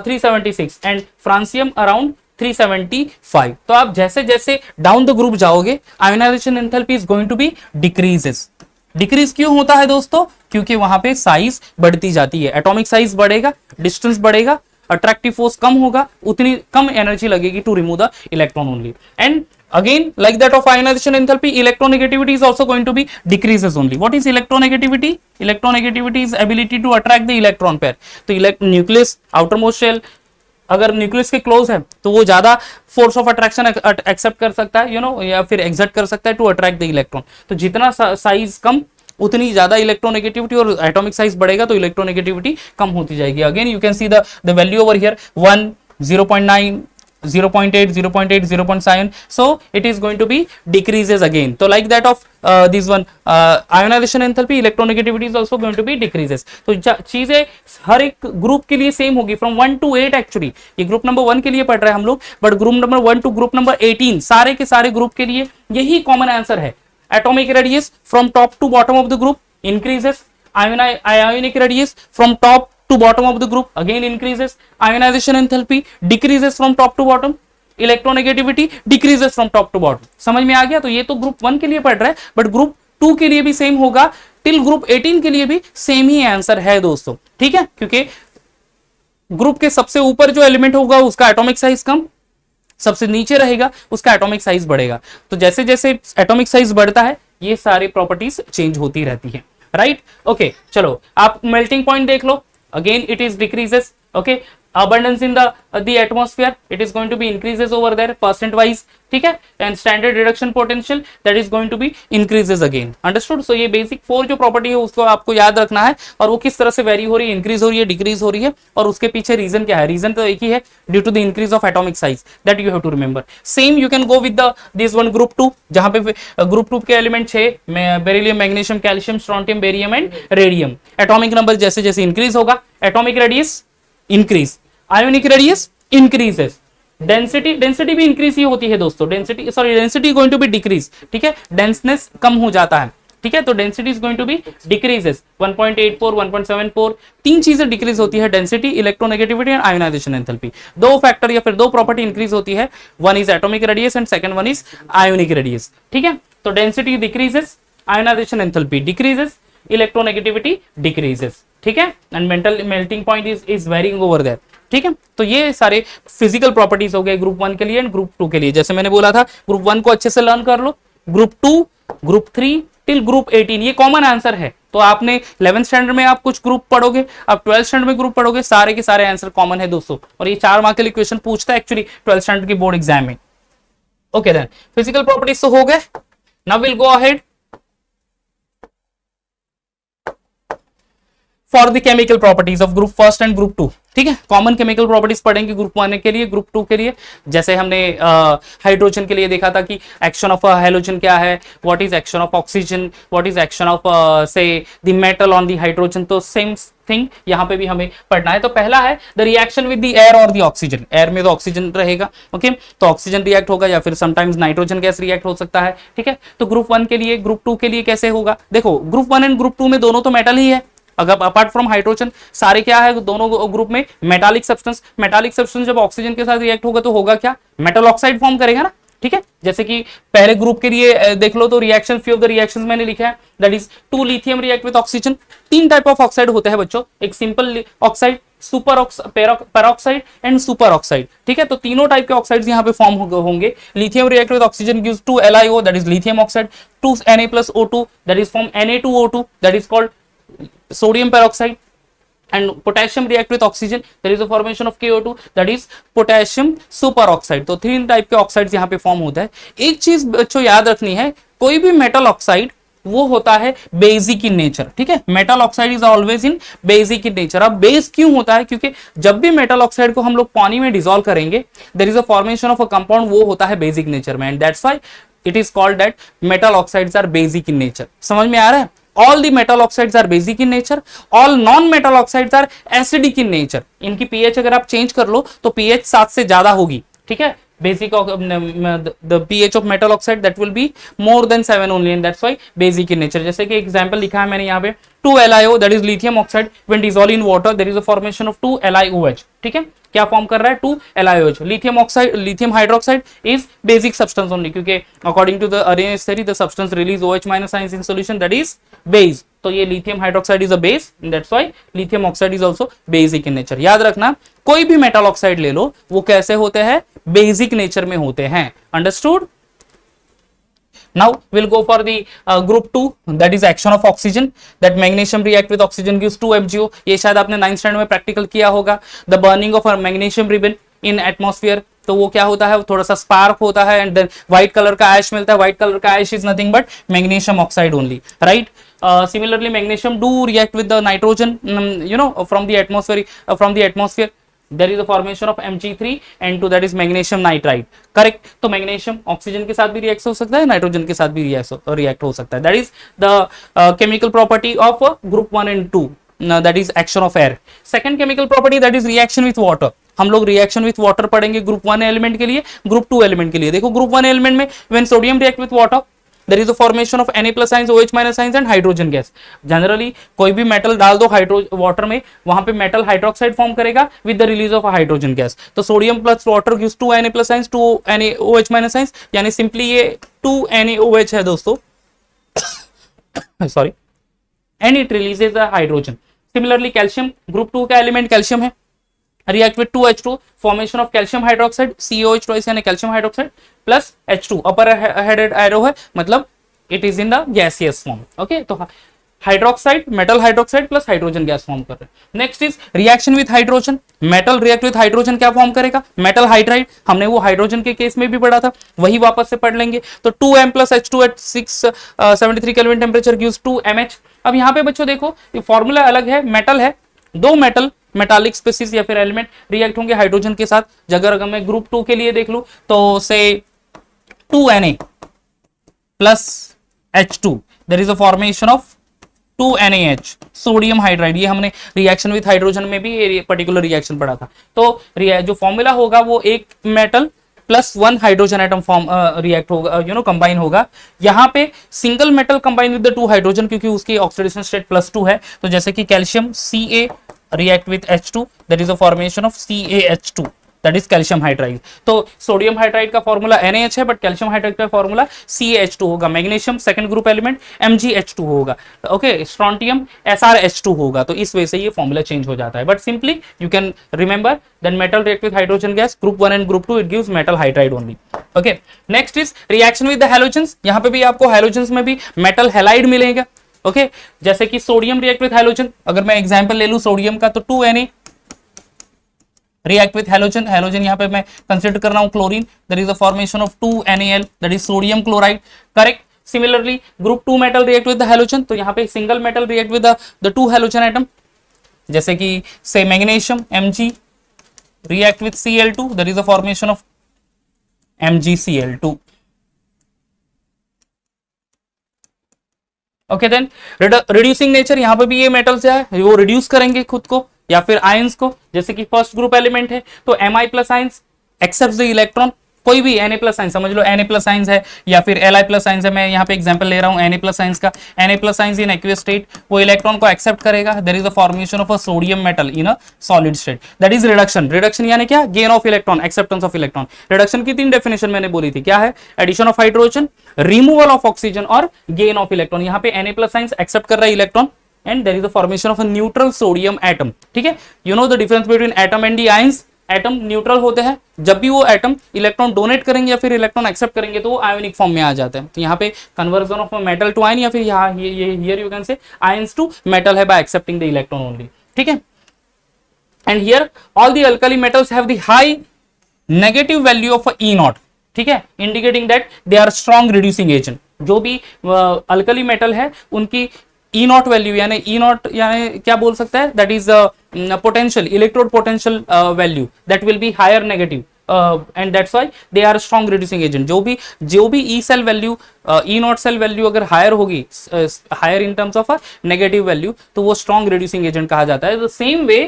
376 and francium around 375। तो आप जैसे जैसे डाउन द ग्रुप जाओगे, ionisation enthalpy is going to be decreases. Decrease क्यों होता है दोस्तों? क्योंकि वहां पे साइज बढ़ती जाती है, एटॉमिक साइज बढ़ेगा, डिस्टेंस बढ़ेगा, अट्रैक्टिव फोर्स कम होगा, उतनी कम एनर्जी लगेगी to remove the electron only. And again like that of ionization enthalpy, electronegativity is also going to be decreases only। what is electronegativity? Electronegativity is ability to attract the electron pair। तो nucleus, outermost shell अगर nucleus के close है तो वो ज्यादा force of attraction accept कर सकता है, या फिर एक्सर्ट कर सकता है टू अट्रैक्ट द इलेक्ट्रॉन। तो जितना साइज कम उतनी ज्यादा इलेक्ट्रोनेगेटिविटी, और एटॉमिक साइज बढ़ेगा तो इलेक्ट्रोनेगेटिविटी कम होती जाएगी। Again you can see the value over here 1, 0.9, 0.8, 0.8, 0.7, so it is going to be decreases again। तो like that of this one ionization enthalpy, electronegativity is also going to be decreases। तो चीजें हर एक group के लिए same होगी from 1 to 8 actually. ये group number 1 के लिए पढ़ रहे हैं हम लोग, but group number 1 to group number 18 सारे के सारे ग्रुप के लिए यही कॉमन आंसर है। Atomic radius from top to bottom of the group increases, ionic radius from top to bottom of the group again increases, ionization enthalpy decreases from top to bottom, electronegativity decreases from top to bottom। समझ में आ गया? तो ये तो group 1 के लिए पढ़ रहा है, बट ग्रुप 2 के लिए भी सेम होगा, टिल ग्रुप 18 के लिए भी सेम ही आंसर है दोस्तों। ठीक है, क्योंकि ग्रुप के सबसे ऊपर जो एलिमेंट होगा उसका एटॉमिक साइज कम, सबसे नीचे रहेगा उसका एटॉमिक साइज बढ़ेगा। तो जैसे जैसे एटॉमिक साइज बढ़ता है ये सारी प्रॉपर्टीज चेंज होती रहती है, राइट। ओके, चलो आप मेल्टिंग पॉइंट देख लो, again it is decreases। okay, abundance in the atmosphere, it is going to be increases over there percent wise। ठीक है, and standard reduction potential that is going to be increases again। understood? so ये basic 4 जो property है उसको आपको याद रखना है, और वो किस तरह से वेरी हो रही है, इंक्रीज हो रही है, डिक्रीज हो रही है, और उसके पीछे रीजन क्या है। रीजन तो एक ही है, due to the increase of atomic size, that you have to remember. Same you can go with this one group 2, जहां पे ग्रुप 2 के element 6 beryllium, magnesium, calcium, strontium, barium and radium. Atomic number जैसे जैसे increase होगा, atomic radius increase, ionic radius increases, density भी increase ही होती है दोस्तों, density going to be decrease. ठीक है, डेंसनेस कम हो जाता है। ठीक है, तो density is going to be decreases 1.84, 1.74, 3 चीजें डिक्रीज होती है, density, electronegativity and ionisation enthalpy. 2 factor या फिर 2 प्रॉपर्टी इंक्रीज होती है, one is atomic radius and second one is ionic radius. ठीक है, तो density decreases, ionisation enthalpy decreases, electronegativity decreases. ठीक है, and melting point is varying over there. ठीक है, तो ये सारे फिजिकल प्रॉपर्टीज हो गए ग्रुप 1 के लिए एंड ग्रुप 2 के लिए। जैसे मैंने बोला था, ग्रुप 1 को अच्छे से लर्न कर लो, ग्रुप 2, ग्रुप 3 टिल ग्रुप 18, ये कॉमन आंसर है। तो आपने 11th स्टैंडर्ड में आप कुछ ग्रुप पढ़ोगे, आप 12th स्टैंडर्ड में ग्रुप पढ़ोगे, सारे के सारे आंसर कॉमन है दोस्तों। और ये 4 मार्क के लिए क्वेश्चन पूछता है एक्चुअली 12th स्टैंडर्ड की बोर्ड एग्जाम में। ओके देन फिजिकल प्रॉपर्टीज तो हो गए। Now will go ahead for the chemical properties of group first and group 2। ठीक है, कॉमन केमिकल प्रॉपर्टीज पढ़ेंगे ग्रुप 1 के लिए, ग्रुप 2 के लिए। जैसे हमने हाइड्रोजन के लिए देखा था कि एक्शन ऑफ हाइड्रोजन क्या है, what is action of oxygen, what is action of say the metal on the hydrogen. तो सेम थिंग यहाँ पे भी हमें पढ़ना है। तो पहला है the reaction with the air और द ऑक्सीजन। एयर में तो ऑक्सीजन रहेगा, ओके, तो ऑक्सीजन रिएक्ट होगा या फिर समटाइम्स नाइट्रोजन गैस रिएक्ट हो सकता है। ठीक है, तो ग्रुप 1 के लिए, ग्रुप 2 के लिए कैसे होगा? देखो ग्रुप 1 एंड ग्रुप 2 में दोनों तो मेटल ही है। अगर अपार्ट फ्रॉम हाइड्रोजन सारे क्या है, दोनों ग्रुप में मेटालिक सब्सटेंस। मेटालिक सब्सटेंस जब ऑक्सीजन के साथ रिएक्ट होगा तो होगा क्या? मेटल ऑक्साइड फॉर्म करेगा ना। ठीक है, जैसे कि पहले ग्रुप के लिए देख लो तो reaction, few of the reactions मैंने लिखा है, that is 2 lithium react with oxygen. 3 type of oxide होते हैं बच्चों, एक simple oxide, super peroxide and super oxide. ठीक है, तो तीनों टाइप के ऑक्साइड्स यहाँ पे फॉर्म होंगे। Lithium react with oxygen gives 2 LiO, that is lithium oxide, 2 Na+O2, that is form Na2O2, that is called sodium peroxide, and potassium react with oxygen, there is a formation of KO2, that is potassium superoxide। तो 3 type के oxides यहाँ पे form होता है। एक चीज बच्चों याद रखनी है, कोई भी मेटल ऑक्साइड वो होता है बेसिक इन नेचर। ठीक है, metal oxide is always in basic in nature. अब बेस क्यों होता है? क्योंकि जब भी मेटल ऑक्साइड को हम लोग पानी में डिसॉल्व करेंगे, there is a formation of a compound, वो होता है बेसिक नेचर में, and that's why it is called that metal oxides are basic in nature. समझ में आ रहा है? All the metal oxides are basic in nature, all non-metal oxides are acidic in nature। इनकी pH अगर आप change कर लो तो pH 7 से ज्यादा होगी। ठीक है, basic the pH of metal oxide that will be more than 7 only, and that's why basic in nature। जैसे कि एग्जांपल लिखा है मैंने यहाँ पे 2 LiO, that is lithium oxide, when dissolved in water there is a formation of 2 LiOH। ठीक है, क्या फॉर्म कर रहा है? 2 LiOH। Lithium oxide, lithium hydroxide is basic substance only, क्योंकि according to the Arrhenius theory the substance release OH- ions in solution, that is base. तो ये lithium hydroxide is a base, that's why lithium oxide is also basic in nature. याद रखना, कोई भी metal oxide ले लो, वो कैसे होते हैं? बेसिक नेचर में होते हैं। Understood? Now we'll go for the group 2, that is action of oxygen, that magnesium react with oxygen gives 2 FgO। ये शायद आपने 9th स्टैंडर्ड में प्रैक्टिकल किया होगा। The burning of a magnesium ribbon in atmosphere, तो वो क्या होता है? थोड़ा सा स्पार्क होता है, एंड देन व्हाइट कलर का ऐश मिलता है। व्हाइट कलर का ash is nothing but magnesium oxide only, right? Similarly magnesium do react with the nitrogen, from the atmosphere, there is a formation of Mg3N2, that is magnesium nitride। Correct? तो magnesium oxygen के साथ भी react हो सकता है, nitrogen के साथ भी रिएक्ट हो सकता है। That is the chemical property of group 1 and 2, that is action of air. Second chemical property that is reaction with water. हम लोग रिएक्शन विथ वाटर पढ़ेंगे ग्रुप 1 एलिमेंट के लिए, ग्रुप 2 एलिमेंट के लिए। देखो ग्रुप 1 एलिमेंट में when sodium react with water there is a formation of Na+ ions, OH- ions and hydrogen gas। Generally कोई भी मेटल डाल दो वाटर में, वहां पे मेटल हाइड्रोक्साइड फॉर्म करेगा with the release of hydrogen gas. तो sodium plus water gives 2 Na+ ions, 2 NaOH- ions, यानी सिंपली ये 2 NaOH है दोस्तों, sorry, and it releases the hydrogen. Similarly calcium, group 2 का एलिमेंट कैल्शियम है, react with 2H2, formation of calcium hydroxide, COH twice यानी calcium hydroxide plus H2, upper headed arrow है, मतलब it is in the gaseous form। okay, तो hydroxide, metal hydroxide plus hydrogen gas form कर रहे हैं। Next is reaction with hydrogen. Metal react with hydrogen क्या form करेगा? Metal hydride. हमने वो हाइड्रोजन के केस में भी पढ़ा था, वही वापस से पढ़ लेंगे। तो 2M + H2 eight 673 kelvin temperature gives 2MH। अब यहाँ पे बच्चों देखो ये फॉर्मूला अलग है, मेटल है, दो मेटल मेटालिक स्पीसीज या फिर एलिमेंट रिएक्ट होंगे हाइड्रोजन के साथ। अगर मैं ग्रुप 2 के लिए देख लूं तो से 2Na plus H2, there is a formation of 2NaH, sodium hydride. ये हमने रिएक्शन विथ हाइड्रोजन में भी ये पर्टिकुलर रिएक्शन पढ़ा था। तो जो फॉर्मूला होगा वो एक metal plus 1 hydrogen atom form react होगा, कंबाइन होगा। यहाँ पे single metal combine with the 2 hydrogen, क्योंकि उसकी ऑक्सीडेशन स्टेट +2 है। तो जैसे कि calcium Ca react with H2, that is a formation of CaH2। That is calcium hydride. तो सोडियम हाइड्राइड का फॉर्मूला NaH है, बट कैल्शियम हाइड्राइड का फॉर्मूला CaH2 होगा। Magnesium second group element MgH2 होगा। ओके, स्ट्रोंटियम SrH2 होगा। तो इस वजह से ये फॉर्मूला चेंज हो जाता है, but simply you can remember then metal react with hydrogen gas group 1 and group 2 it gives metal hydride only. Okay, next is reaction with the halogens. यहां पे भी आपको हैलोजेंस में भी मेटल हैलाइड मिलेगा। ओके, जैसे कि सोडियम रिएक्ट विद हैलोजन, अगर मैं एग्जांपल ले लूं सोडियम का, तो 2Na react with halogen. Halogen यहाँ पे मैं कंसिडर कर रहा हूं chlorine, there is a formation of 2NaL that is sodium chloride, correct. Similarly group 2 metal react with the halogen, तो यहाँ पे single metal react with the 2 halogen atom, जैसे कि say magnesium Mg react with Cl2, there is a formation of MgCl2. Okay, then reducing nature, यहां पे भी ये metals है वो रिड्यूस करेंगे खुद को या फिर आयंस को, जैसे कि फर्स्ट ग्रुप एलिमेंट है तो Mi plus ions accept the electron, कोई भी Na प्लस आयंस समझ लो, Na प्लस आयंस है या फिर Li प्लस आयंस है, मैं यहाँ पे एग्जांपल ले रहा हूँ Na प्लस आयंस का। Na plus ions in aqueous state वो इलेक्ट्रॉन को एक्सेप्ट करेगा, there is the formation of a sodium metal in a solid state, that is reduction. Reduction यानी क्या? Gain of electron, acceptance of electron. Reduction की 3 definition मैंने बोली थी, क्या है? Addition of hydrogen, removal of oxygen और गेन ऑफ इलेक्ट्रॉन। यहाँ पे Na प्लस आयंस एक्सेप्ट कर रहा है electron and there is the formation of a neutral sodium atom, ठीक है। you know the difference between atom and the ions, atom neutral होते हैं, जब भी वो एटम इलेक्ट्रॉन डोनेट करेंगे या फिर इलेक्ट्रॉन एक्सेप्ट करेंगे तो वो आयोनिक फॉर्म में आ जाते हैं। तो यहाँ पे conversion of metal to ion या फिर यहाँ here you can say ions to metal है by accepting the electron only, ठीक है। And here all the alkali metals have the high negative value of E0, ठीक है, indicating that they are strong reducing agent. जो भी alkali metal है उनकी E0 value यानी E0 यानी क्या बोल सकता है, that is potential, electrode potential value that will be higher negative and that's why they are strong reducing agent. जो भी E cell value E0 cell value अगर हायर होगी, higher in terms of a negative value, तो वो strong reducing agent कहा जाता है। The same way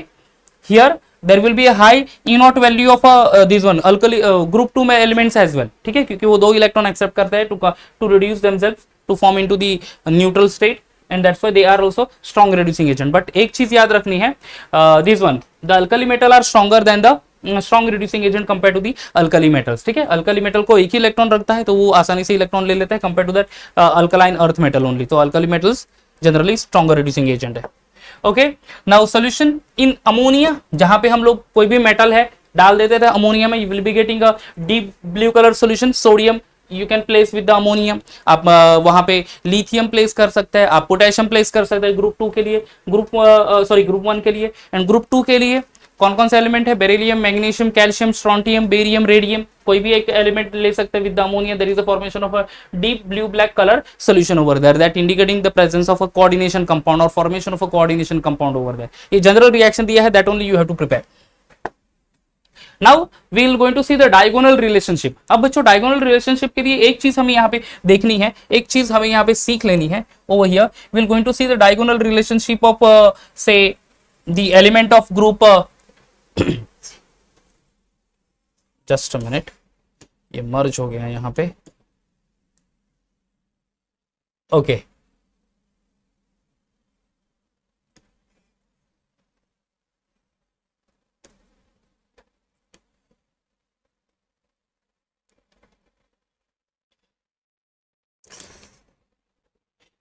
here there will be a high E0 value of this one alkali group 2 में elements as well, ठीक है, क्योंकि वो 2 इलेक्ट्रॉन एक्सेप्ट करते हैं to reduce themselves to form into the neutral state and that's why they are also strong reducing agent। but एक चीज याद रखनी है, this one the alkali metal are stronger than the strong reducing agent compared to the alkali metals, ठीक है। alkali metal को एक ही electron रखता है तो वो आसानी से इलेक्ट्रॉन ले लेता है compared to that alkaline earth metal only, तो alkali metals generally stronger reducing agent है। Okay, now solution in ammonia, जहां पे हम लोग कोई भी मेटल है डाल देते थे अमोनिया में, you will be getting a deep blue colour solution. Sodium you can place with the ammonium, आप वहां पे लिथियम प्लेस कर सकते हैं, आप पोटेशियम प्लेस कर सकते हैं ग्रुप 2 के लिए, ग्रुप 1 के लिए। एंड ग्रुप 2 के लिए कौन कौन से एलिमेंट है? Beryllium, magnesium, calcium, strontium, barium, radium, कोई भी एक एलिमेंट ले सकते हैं with the ammonia. There is a formation of a deep blue black colour solution over there that indicating the presence of a coordination compound और formation of a coordination compound over there. ये general reaction दिया है, that only you have to prepare. Now we will going to see the diagonal relationship. अब बच्चों diagonal relationship के लिए एक चीज हमें यहाँ पे देखनी है, एक चीज हमें यहाँ पे सीख लेनी है। Over here we will going to see the diagonal relationship of say the element of group just a minute, ये मर्ज हो गया है यहां पे। ओके,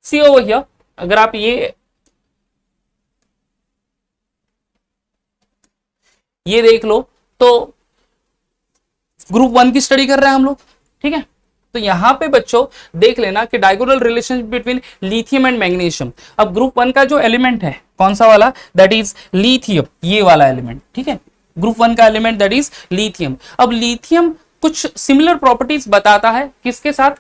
सी ओवर हियर, अगर आप ये देख लो तो ग्रुप 1 की स्टडी कर रहे हैं हम लोग, ठीक है। तो यहां पे बच्चों देख लेना कि diagonal relationship between lithium and magnesium. अब ग्रुप 1 का जो एलिमेंट है कौन सा वाला, दैट इज लिथियम, ये वाला एलिमेंट, ठीक है। ग्रुप 1 का एलिमेंट दैट इज लिथियम। अब लिथियम कुछ सिमिलर प्रॉपर्टीज बताता है किसके साथ,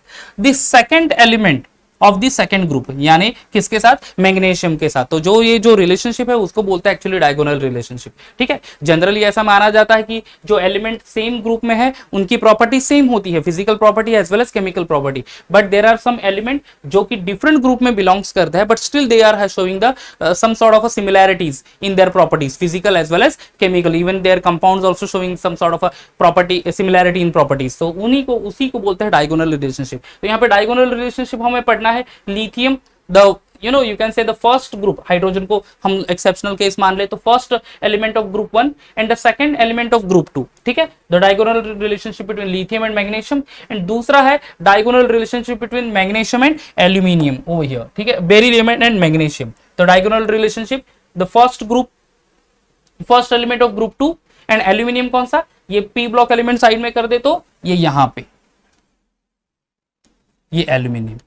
the second element of the second group, यानी किसके साथ, मैग्नीशियम के साथ। तो जो ये जो रिलेशनशिप है उसको बोलते हैं एक्चुअली डायगोनल रिलेशनशिप, ठीक है। जनरली ऐसा माना जाता है कि जो एलिमेंट सेम ग्रुप में है उनकी प्रॉपर्टी सेम होती है, physical property as well as chemical property, but there are some element जो कि डिफरेंट ग्रुप में बिलोंग्स करता है, but still they are showing the some sort of similarities in their properties, physical as well as chemical, even their compounds also showing some sort of property similarity in properties. तो उसी को बोलते हैं diagonal relationship. तो यहाँ पे diagonal relationship हमें पढ़ना है lithium, the you can say the first group, hydrogen को हम एक्सेप्शनल केस मान ले तो first element of group 1 and the second element of group 2, ठीक है, the diagonal relationship between lithium and magnesium, and दूसरा है diagonal relationship between magnesium and aluminium over here, ठीक है, बेरिलियम एंड मैग्नीशियम, तो diagonal relationship the first group, first element of group 2 and aluminium कौन सा, ये पी ब्लॉक एलिमेंट साइड में कर दे तो ये यहां पे ये एल्यूमिनियम,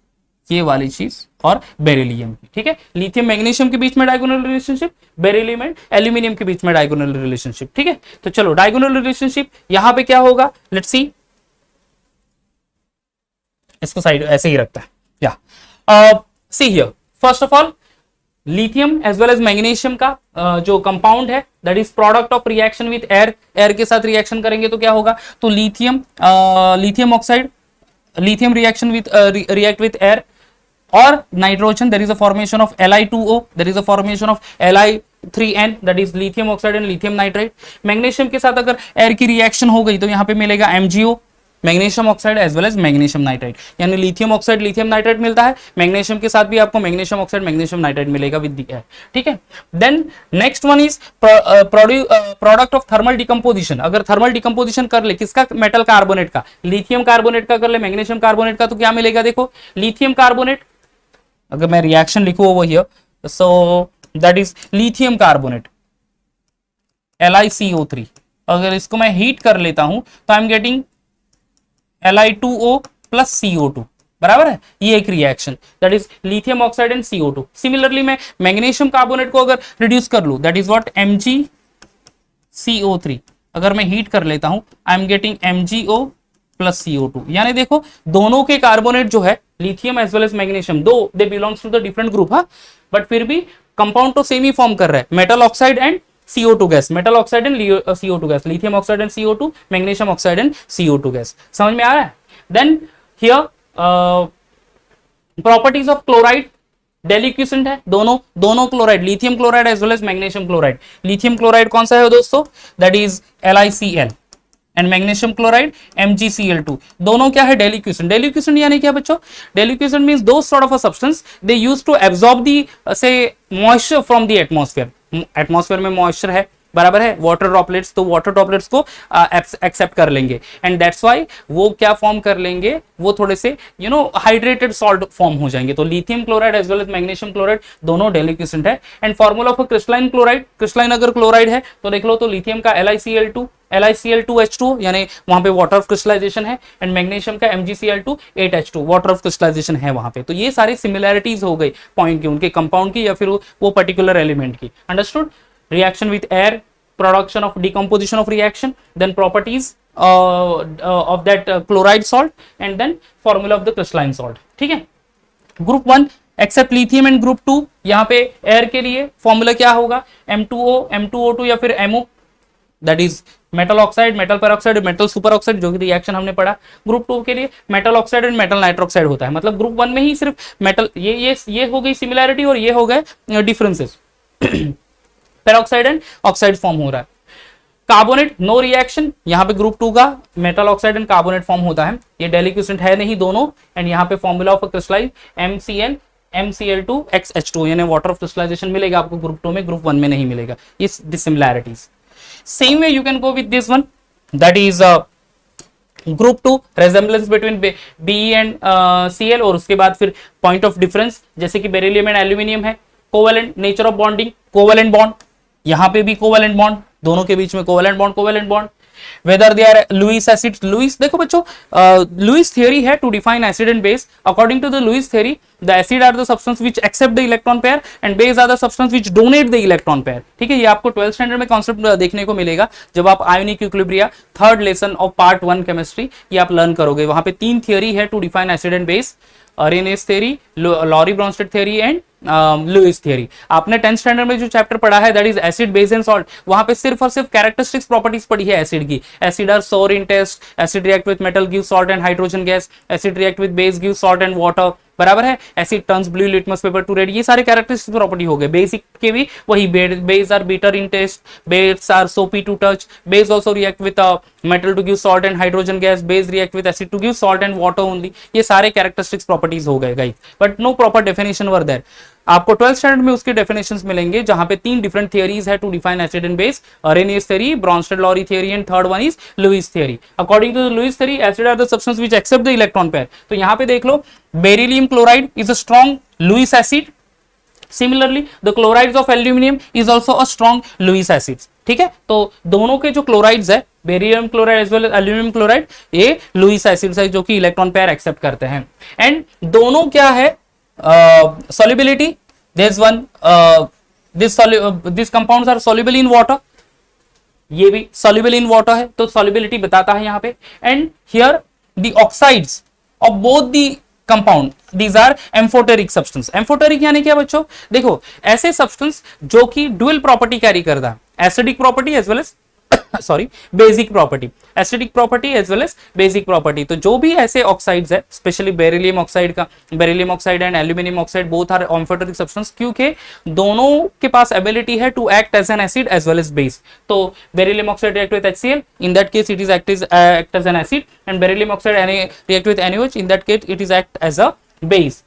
ये वाली चीज और बेरिलियम की, ठीक है, लिथियम मैग्नीशियम के बीच में diagonal relationship, beryllium and aluminium के बीच में डायगोनल रिलेशनशिप, ठीक है। तो चलो डायगोनल रिलेशनशिप यहां पे क्या होगा, लेट्स सी, इसको साइड ऐसे ही रखता है, या see here, first of all lithium as well as magnesium का जो कंपाउंड है that is product of reaction with air, air के साथ रिएक्शन करेंगे तो क्या होगा, तो lithium oxide, lithium reaction with react with air or nitrogen, there is a formation of Li2O, there is a formation of Li3N, that is lithium oxide and lithium nitrate। Magnesium के साथ अगर air की reaction हो गई तो यहाँ पे मिलेगा MgO, magnesium oxide as well as magnesium nitrite, यानी लिथियम ऑक्साइड लिथियम नाइट्राइट मिलता है, मैग्नीशियम के साथ भी आपको मैग्नीशियम ऑक्साइड मैग्नीशियम नाइट्राइट मिलेगा विद द एयर, ठीक है। Then next one is product of thermal decomposition, अगर थर्मल डिकम्पोजिशन कर ले किसका, मेटल कार्बोनेट का, लिथियम कार्बोनेट का कर ले मैग्नीशियम कार्बोनेट का, तो क्या मिलेगा, देखो लिथियम कार्बोनेट, अगर मैं रिएक्शन लिखूं वो here, so that is lithium carbonate LiCO3, अगर इसको मैं हीट कर लेता हूं तो आई am getting Li2O plus CO2, बराबर है, ये एक reaction that is lithium oxide and CO2। Similarly मैं मैग्नीशियम कार्बोनेट को अगर रिड्यूस कर लूं दैट इज व्हाट MgCO3, अगर मैं हीट कर लेता हूं I am getting MgO plus CO2, यानी देखो दोनों के कार्बोनेट जो है lithium as well as magnesium, though they belongs to the different group, हाँ, बट फिर भी कंपाउंड तो सेम ही फॉर्म कर रहा है, metal oxide and CO2 gas, metal oxide and CO2 gas, lithium oxide and CO2, magnesium oxide and CO2 gas, समझ में आ रहा है। Then here properties of chloride, deliquescent है दोनों chloride, lithium chloride as well as magnesium chloride, lithium chloride कौन सा है दोस्तों, that is LiCl and magnesium chloride MgCl2, दोनों क्या है, डेलिक्विसेंट। डेलिक्विसेंट यानी क्या बच्चों, deliquescent means those sort of a substance they use to absorb the say moisture from the atmosphere, atmosphere में मॉइस्चर है, बराबर है, वाटर ड्रॉपलेट्स, तो वाटर ड्रॉपलेट्स को एक्सेप्ट कर लेंगे एंड दैट्स व्हाई वो क्या फॉर्म कर लेंगे, वो थोड़े से हाइड्रेटेड सॉल्ट फॉर्म हो जाएंगे। तो lithium chloride as well as magnesium chloride दोनों डेलिक्विसेंट है। And formula of crystalline chloride, crystalline अगर क्लोराइड है तो देख लो, तो लिथियम का LiCl2H2 यानी वहां पे वाटर ऑफ क्रिस्टलाइजेशन है, एंड मैग्नीशियम का MgCl2 8H2 water of crystallization है वहां पे। तो ये सारी सिमिलैरिटीज हो गई पॉइंट की, उनके कंपाउंड की या फिर वो पर्टिकुलर एलिमेंट की, understood. reaction with air, production of decomposition of reaction, then properties of that chloride salt, and then formula of the crystalline salt, ठीक है। Group 1 except lithium and group 2, यहाँ पे एयर के लिए फॉर्मूला क्या होगा, M2O M2O2 या फिर MO, that is metal oxide metal peroxide metal super oxide, जो कि रिएक्शन हमने पढ़ा। ग्रुप 2 के लिए मेटल ऑक्साइड एंड मेटल नाइट्रोक्साइड होता है, मतलब ग्रुप 1 में ही सिर्फ मेटल, ये हो गई सिमिलैरिटी और ये हो गए differences peroxide and oxide form हो रहा है। कार्बोनेट नो रिएक्शन, यहाँ पे ग्रुप 2 का metal oxide and carbonate form होता है, ये डेलिक्विसेंट है नहीं दोनों, एंड यहाँ पे फॉर्मूला ऑफ क्रिस्टलाइन MCl2XH2 यानी वाटर ऑफ क्रिस्टलाइजेशन मिलेगा आपको ग्रुप 2 में, ग्रुप 1 में नहीं मिलेगा, ये similarities. Same way you can go with this one, that is group 2 resemblance between Be and Cl, और उसके बाद फिर पॉइंट ऑफ डिफरेंस जैसे कि बेरिलियम एंड एल्यूमिनियम है। Covalent nature of bonding, covalent bond, यहाँ पे भी कोवेलेंट बॉन्ड, दोनों के बीच में covalent bond. Whether they are Lewis acid, Lewis देखो बच्चों, लुईस थ्योरी है to define acid and base. According to the Lewis theory, the acid are the substance which accept the electron pair and base are the substance which donate the electron pair, ठीक है। ये आपको 12th standard में concept देखने को मिलेगा जब आप ionic equilibria third lesson of part 1 chemistry ये आप लर्न करोगे। वहां पे 3 थियरी है to define acid and base, Arrhenius theory, Lowry Bronsted theory and Lewis theory. आपने 10th स्टैंडर्ड में जो चैप्टर पढ़ा है that is acid base and salt, वहां पे सिर्फ और सिर्फ कैरेक्टरिस्टिक्स प्रॉपर्टीज पढ़ी है एसिड की। Acid are sour in taste, acid react with metal give salt and hydrogen gas, acid react with base give salt and water, बराबर है। Acid turns blue litmus paper to red, ये सारे characteristic property हो गए। Basic के भी वही, base are bitter in taste, base are soapy to touch, base also react with metal to give salt and hydrogen gas, base react with acid to give salt and water only. ये सारे characteristics properties हो गए guys, but no proper definition were there. आपको 12th standard में उसके definitions मिलेंगे, जहां पे 3 डिफरेंट थियरीज है to define acid and base, Arrhenius theory, Bronsted Lowry theory and third one is Lewis theory. According to the Lewis theory, acid are the substance which accept the electron pair. तो यहां पे देख लो, beryllium chloride is a strong Lewis acid, similarly the chlorides of aluminium is also a strong Lewis acid. ठीक है, तो दोनों के जो क्लोराइड्स है, beryllium chloride as well as aluminium chloride, ये लुईस एसिड्स है जो कि इलेक्ट्रॉन पेयर एक्सेप्ट करते हैं। एंड दोनों क्या है, solubility, there's one these compounds are soluble in water, ये भी soluble in water है, तो solubility बताता है यहाँ पे। and here the oxides of both the compound, these are amphoteric substance। amphoteric यानी क्या बच्चों, देखो ऐसे substance जो कि dual property carry करता है, acidic property as well as sorry basic property, acidic property as well as basic property. तो जो भी ऐसे ऑक्साइड्स है, स्पेशली बेरिलियम ऑक्साइड का, beryllium oxide and aluminium oxide both are amphoteric substance, क्योंकि दोनों के पास एबिलिटी है to act as an acid as well as base. तो beryllium oxide react with HCl, in that case it is act as an acid, and beryllium oxide react with NaOH, in that case it is act as a base.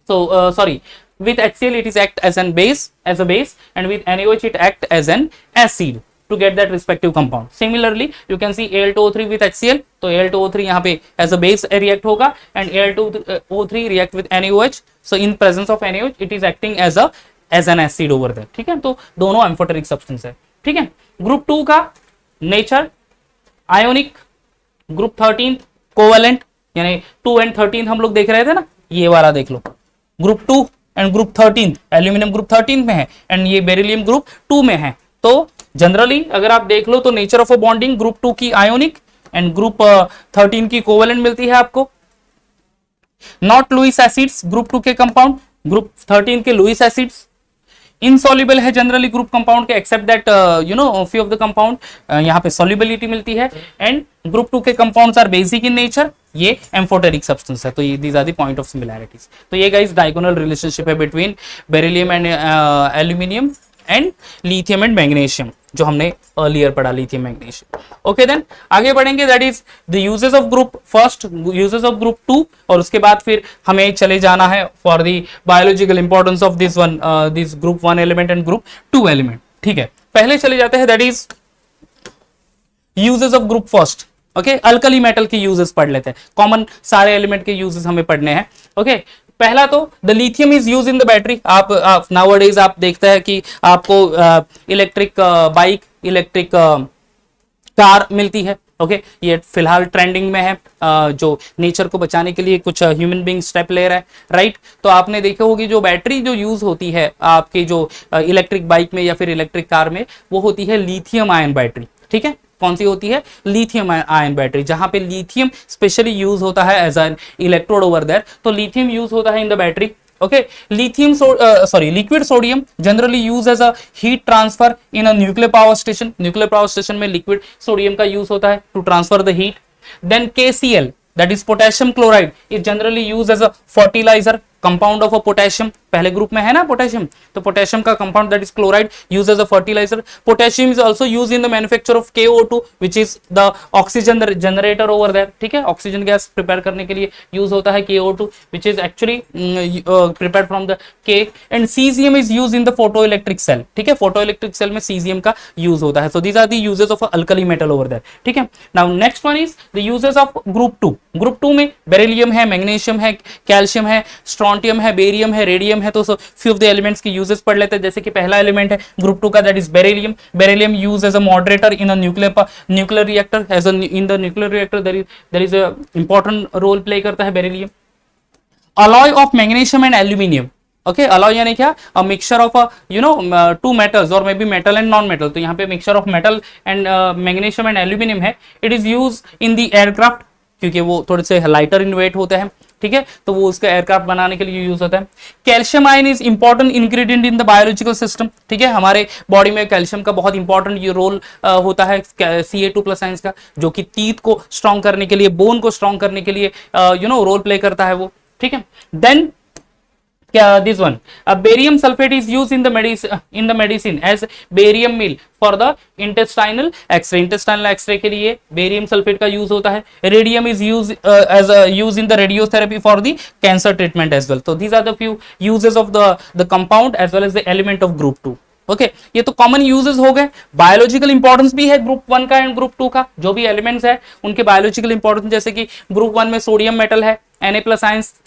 So sorry, with HCl it is act as a base, and with NaOH it act as an acid to get that respective compound. Similarly, you can see Al2O3 with HCl, तो Al2O3 यहाँ पे as a base react होगा, and Al2O3 react with NaOH. So in presence of NaOH it is acting as an acid over there. ठीक है, तो दोनों amphoteric substance है। ठीक है, ग्रुप 2 का नेचर आयोनिक, ग्रुप 13 कोवेलेंट, यानी 2 and 13 हम लोग देख रहे थे ना, ये वाला देख लो, group 2 and group 13, aluminium group 13 में है एंड ये बेरिलियम ग्रुप 2 में है। तो जनरली अगर आप देख लो तो nature of a bonding group 2 की आयोनिक एंड ग्रुप 13 की कोवेलेंट मिलती है आपको। नॉट लुईस एसिड्स ग्रुप 2 के कंपाउंड, ग्रुप 13 के लुईस एसिड्स। इनसॉल्युबल है जनरली ग्रुप कंपाउंड के, except that few of the compound यहाँ पे सॉल्युबिलिटी मिलती है। एंड ग्रुप 2 के compounds are basic in nature, ये एम्फोटेरिक सब्सटेंस है। तो ये these are the point of similarities. तो ये गाइस डायगोनल रिलेशनशिप है between beryllium and aluminium and lithium and magnesium, जो हमने अर्लियर पढ़ा, लिथियम मैग्नीशियम। ओके देन आगे बढ़ेंगे, that is the uses of group first, uses of group 2, और उसके बाद फिर हमें चले जाना है for the biological importance of this group 1 element and group 2 element. ठीक है, पहले चले जाते हैं, that is uses of group first. Okay, alkali metal के यूजेस पढ़ लेते हैं, कॉमन सारे एलिमेंट के यूजेस हमें पढ़ने हैं। ओके, पहला तो the lithium is use in the battery. आप नाउअडेज आप देखते हैं कि आपको इलेक्ट्रिक बाइक, इलेक्ट्रिक कार मिलती है। ओके, ये फिलहाल ट्रेंडिंग में है, जो नेचर को बचाने के लिए कुछ ह्यूमन बीइंग स्टेप ले रहा है, राइट। तो आपने देखा होगी जो बैटरी जो यूज होती है आपकी जो इलेक्ट्रिक बाइक में या फिर इलेक्ट्रिक कार में, वो होती है लिथियम आयन बैटरी। ठीक है, कौन सी होती है, लिथियम आयन बैटरी, जहां पे लिथियम स्पेशली यूज होता है as an electrode over there. तो लिथियम यूज होता है in the battery. Okay, lithium liquid sodium generally use as a heat transfer in a nuclear power station. Nuclear power station में liquid sodium का use होता है to transfer the heat. Then KCl, that is potassium chloride, is generally used as a fertilizer, compound of a potassium, पहले group में है ना potassium, तो potassium का compound that is chloride use as a fertiliser. Potassium is also use in the manufacture of KO2 which is the oxygen generator over there. ठीक है, oxygen gas prepare करने के लिए यूज होता है KO2 which is actually prepared from the cake. And caesium is use in the photo electric cell. ठीक है, photo electric cell में सीजियम का यूज होता है। So these are the uses of alkali metal over there. ठीक है, now next one is the uses of group 2। Group 2 में beryllium है, मैग्नीशियम है, कैल्शियम है, स्ट्रोंटियम है, बेरियम है, रेडियम है। तो फ्यू ऑफ द एलिमेंट्स के यूजेस पढ़ लेते हैं, जैसे कि पहला एलिमेंट है ग्रुप 2 का, that is beryllium. Beryllium use as a moderator in a nuclear reactor, as in the nuclear reactor there is a important role play करता है beryllium. Alloy of magnesium and aluminium. Okay, alloy यानी क्या, a mixture of two metals और may be metal and non metal. तो यहाँ पे mixture of metal and magnesium and aluminium है। It is use in the aircraft, क्योंकि वो थोड़े से लाइटर इन वेट होते हैं। ठीक है, तो वो उसका एयरक्राफ्ट बनाने के लिए यूज होता है। Calcium ion is important ingredient in the biological system. ठीक है, हमारे बॉडी में कैल्शियम का बहुत इंपॉर्टेंट ये रोल होता है Ca2+ आयंस का, जो कि टीथ को स्ट्रॉन्ग करने के लिए, बोन को स्ट्रॉन्ग करने के लिए रोल प्ले करता है वो। ठीक है, then this one, barium sulfate is used in the medicine as barium meal for the intestinal x-ray. intestinal x-ray के लिए barium sulfate का यूज होता है. Radium is used as a use in the radiotherapy for the cancer treatment as well. So these are the few uses of the compound as well as the element of group 2. Okay ये तो common uses हो गए. Biological importance भी है group 1 का and group 2 का. जो भी एलिमेंट्स है उनके बायोलॉजिकल इंपॉर्टेंस, जैसे कि ग्रुप 1 में सोडियम मेटल है, Na+,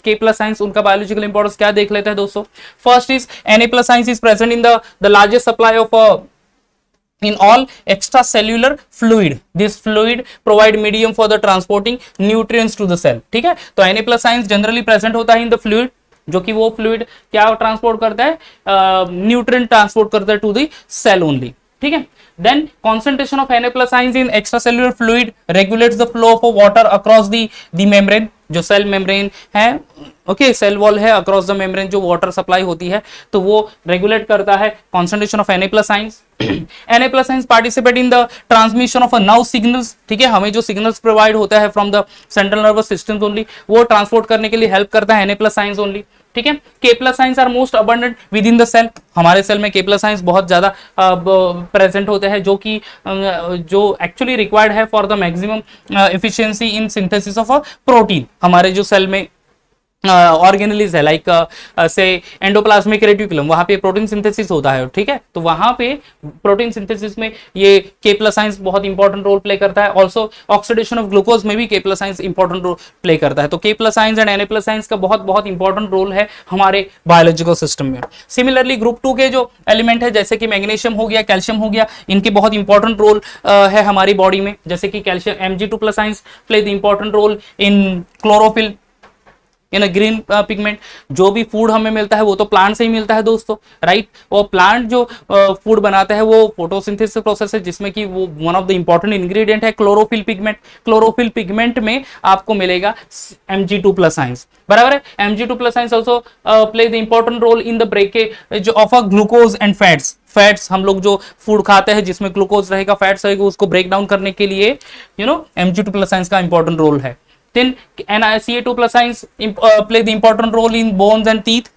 K+, उनका बायोलॉजिकल इंपॉर्टेंस क्या देख लेते हैं दोस्तों. First is Na+ is present in the largest supply of in all extracellular fluid. This fluid provide medium for the transporting nutrients to the cell. ठीक है, तो Na+ जनरली प्रेजेंट होता है इन द फ्लूइड, जो कि वो fluid क्या transport करता है, न्यूट्रिएंट ट्रांसपोर्ट करता है टू द सेल ओनली. ठीक है, then concentration of Na+ in extracellular fluid regulates the flow of water across the membrane. जो सेल मेम्ब्रेन है, ओके, सेल वॉल है, अक्रॉस द मेम्ब्रेन जो वाटर सप्लाई होती है, तो वो रेगुलेट करता है concentration of Na+. Na+ participate in the transmission of nerve signals. ठीक है, हमें जो सिग्नल्स प्रोवाइड होता है from the central nervous system only, वो ट्रांसपोर्ट करने के लिए हेल्प करता है Na+ ओनली. ठीक है, K+ are most abundant within the cell. हमारे सेल में K+ बहुत ज्यादा प्रेजेंट होते हैं, जो कि जो एक्चुअली रिक्वायर्ड है for the maximum efficiency in synthesis of protein. हमारे जो सेल में ऑर्गेनेलिज है, लाइक से एंडोप्लाज्मिक रेटिकुलम, वहां पे प्रोटीन सिंथेसिस होता है. ठीक है, तो वहां पे प्रोटीन सिंथेसिस में ये K+ बहुत इंपॉर्टेंट रोल प्ले करता है. ऑल्सो ऑक्सीडेशन ऑफ ग्लूकोज में भी K+ इंपॉर्टेंट रोल प्ले करता है. तो K+ एंड Na+ का बहुत बहुत इंपॉर्टेंट रोल है हमारे बायोलॉजिकल सिस्टम में. सिमिलरली ग्रुप 2 के जो एलिमेंट है, जैसे कि मैग्नीशियम हो गया, कैल्शियम हो गया, इनके बहुत इंपॉर्टेंट रोल है हमारी बॉडी में. जैसे कि calcium Mg2+ play the important role in chlorophyll, in a green pigment. जो भी फूड हमें मिलता है वो तो प्लांट से ही मिलता है दोस्तों, राइट. वो प्लांट जो फूड बनाता है वो फोटोसिंथेसिस प्रोसेस है, जिसमें कि वो one of the important ingredient है क्लोरोफिल पिगमेंट. क्लोरोफिल पिगमेंट में आपको मिलेगा Mg2+. बराबर है. Mg2+ also play the important role in the breakage of a glucose and fats. हम लोग जो फूड खाते हैं जिसमें ग्लूकोज रहेगा, फैट्स रहेगा, उसको ब्रेक डाउन करने के लिए Mg2+ का इंपॉर्टेंट रोल है. Then Ca2+ play the important role in bones and teeth,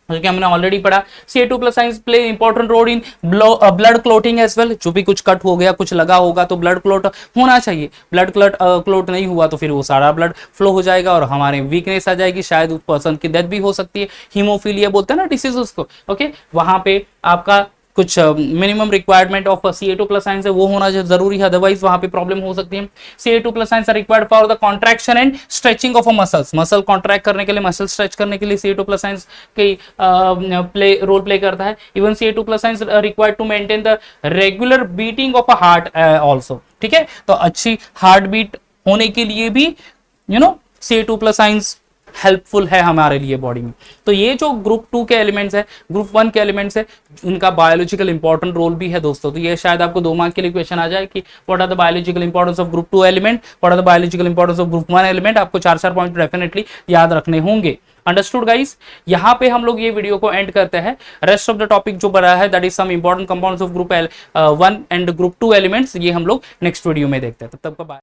जो कि हमने ऑलरेडी पढ़ा. Ca2+ play important role in blood clotting as well. जो भी कुछ कट हो गया, कुछ लगा होगा, तो ब्लड क्लोट होना चाहिए. ब्लड क्लोट नहीं हुआ तो फिर वो सारा ब्लड फ्लो हो जाएगा और हमारे वीकनेस आ जाएगी, शायद उस पर्सन की डेथ भी हो सकती है. हीमोफीलिया बोलते हैं ना डिसीज उसको. ओके, वहां पे आपका कुछ मिनिमम रिक्वायरमेंट ऑफ Ca2+ है, वो होना जरूरी है, अदरवाइज वहां पे प्रॉब्लम हो सकती है. Ca2+ are required for the contraction and stretching of a muscles. Muscle contract करने के लिए, मसल स्ट्रेच करने के लिए Ca2+ की रोल प्ले करता है. Even Ca2+ required to maintain the regular beating of a heart also. ठीक है, तो अच्छी हार्ट बीट होने के लिए भी Ca2+ हेल्पफुल है हमारे लिए बॉडी में. तो ये जो ग्रुप 2 के एलिमेंट्स है, ग्रुप 1 के एलिमेंट्स है, उनका बायोलॉजिकल इंपॉर्टेंट रोल भी है दोस्तों. तो ये शायद आपको 2 मार्क के लिए क्वेश्चन आ जाए कि what are the biological importance of group 2 element, what are the biological importance of group 1 element. आपको 4 पॉइंट डेफिनेटली याद रखने होंगे. Understood guys. यहाँ पे हम लोग ये वीडियो को एंड करते हैं. रेस्ट ऑफ द टॉपिक जो बना है, that is some important compounds of group 1 and group 2 elements, ये हम लोग नेक्स्ट वीडियो में देखते हैं. तब तक का बाय.